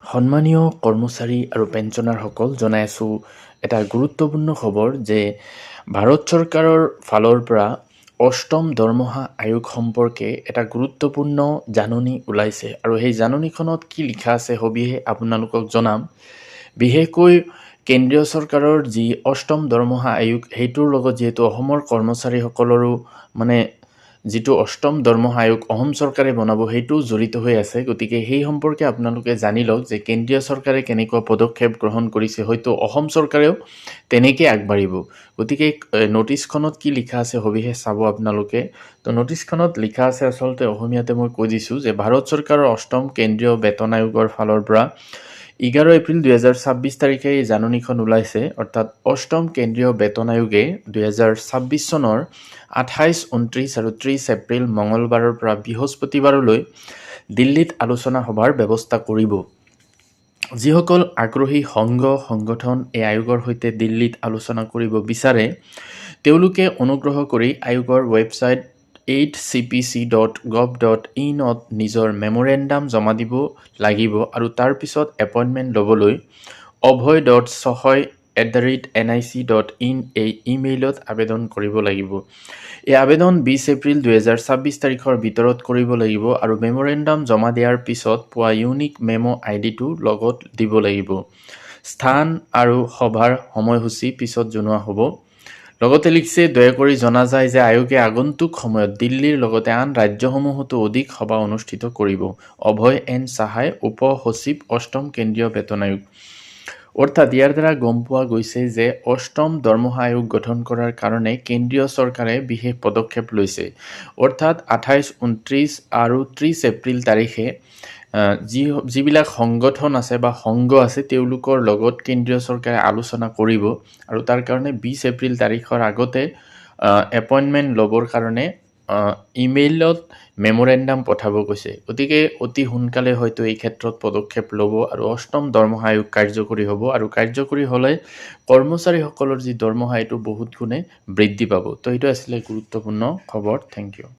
সন্মানীয় কৰ্মচাৰী আৰু পেঞ্চনাৰসকল, জনাই আছোঁ এটা গুৰুত্বপূৰ্ণ খবৰ যে ভাৰত চৰকাৰৰ ফালৰ পৰা অষ্টম দৰমহা আয়োগ সম্পৰ্কে এটা গুৰুত্বপূৰ্ণ জাননী ওলাইছে আৰু সেই জাননীখনত কি লিখা আছে সবিহে আপোনালোকক জনাম। বিশেষকৈ কেন্দ্ৰীয় চৰকাৰৰ যি অষ্টম দৰমহা আয়োগ সেইটোৰ লগত যিহেতু অসমৰ কৰ্মচাৰীসকলৰো যিটো অষ্টম দৰমহা আয়োগ অসম চৰকাৰে বনাব সেইটো জড়িত হৈ আছে। গতিকে সেই সম্পৰ্কে আপোনালোকে জানি লওক যে কেন্দ্ৰীয় চৰকাৰে কেনেকুৱা পদক্ষেপ গ্ৰহণ কৰিছে, হয়তো অসম চৰকাৰেও তেনেকৈ আগবাঢ়িব। গতিকে নটিছখনত কি লিখা আছে সবিশেষ চাব আপোনালোকে। তো নটিছখনত লিখা আছে, আচলতে অসমীয়াতে মই কৈ দিছোঁ যে ভাৰত চৰকাৰৰ অষ্টম কেন্দ্ৰীয় বেতন আয়োগৰ ফালৰ পৰা 11 এপ্ৰিল 2026 তাৰিখে এই জাননীখন ওলাইছে। অৰ্থাৎ অষ্টম কেন্দ্ৰীয় বেতন আয়োগে 2026 চনৰ 28, 29 আৰু 30 এপ্ৰিল মঙলবাৰৰ পৰা বৃহস্পতিবাৰলৈ দিল্লীত আলোচনা সভাৰ ব্যৱস্থা কৰিব। যিসকল আগ্ৰহী সংগঠন এই আয়োগৰ সৈতে দিল্লীত আলোচনা কৰিব বিচাৰে তেওঁলোকে অনুগ্ৰহ কৰি আয়োগৰ ৱেবছাইট hcpc.gov.in ত নিজৰ মেমৰেণ্ডাম জমা দিব লাগিব আৰু তাৰ পিছত এপইণ্টমেণ্ট ল'বলৈ abhay.sohoy@nic.in এই ইমেইলত আবেদন কৰিব লাগিব। এই আবেদন 20 এপ্ৰিল 2026 তাৰিখৰ ভিতৰত কৰিব লাগিব আৰু মেমৰেণ্ডাম জমা দিয়াৰ পিছত পোৱা ইউনিক মেমো আইডিটো লগত দিব লাগিব। স্থান আৰু সভাৰ সময়সূচী পিছত জনোৱা হ'ব। লগতে লিখিছে, দয়াকৰি জনা যায় যে আয়োগে আগন্তুক সময়ত দিল্লীৰ লগতে আন ৰাজ্যসমূহতো অধিক সভা অনুষ্ঠিত কৰিব। অভয় এন সাহাই, উপ সচিব, অষ্টম কেন্দ্ৰীয় বেতন আয়োগ। অৰ্থাৎ ইয়াৰ দ্বাৰা গম পোৱা গৈছে যে অষ্টম দৰমহা আয়োগ গঠন কৰাৰ কাৰণে কেন্দ্ৰীয় চৰকাৰে বিশেষ পদক্ষেপ লৈছে। অৰ্থাৎ 28, 29 আৰু 30 এপ্ৰিল তাৰিখে যিবিলাক সংগঠন আছে বা সংঘ আছে তেওঁলোকৰ লগত কেন্দ্ৰীয় চৰকাৰে আলোচনা কৰিব আৰু তাৰ কাৰণে 20 এপ্ৰিল তাৰিখৰ আগতে এপইণ্টমেণ্ট ল'বৰ কাৰণে ইমেইলত মেমৰেণ্ডাম পঠাব কৈছে। গতিকে অতি সোনকালে হয়তো এই ক্ষেত্ৰত পদক্ষেপ ল'ব আৰু অষ্টম দৰমহা আয়োগ কাৰ্যকৰী হ'ব আৰু কাৰ্যকৰী হ'লে কৰ্মচাৰীসকলৰ যি দৰমহা এইটো বহুত গুণে বৃদ্ধি পাব। তো এইটো আছিলে গুৰুত্বপূৰ্ণ খবৰ। Thank U.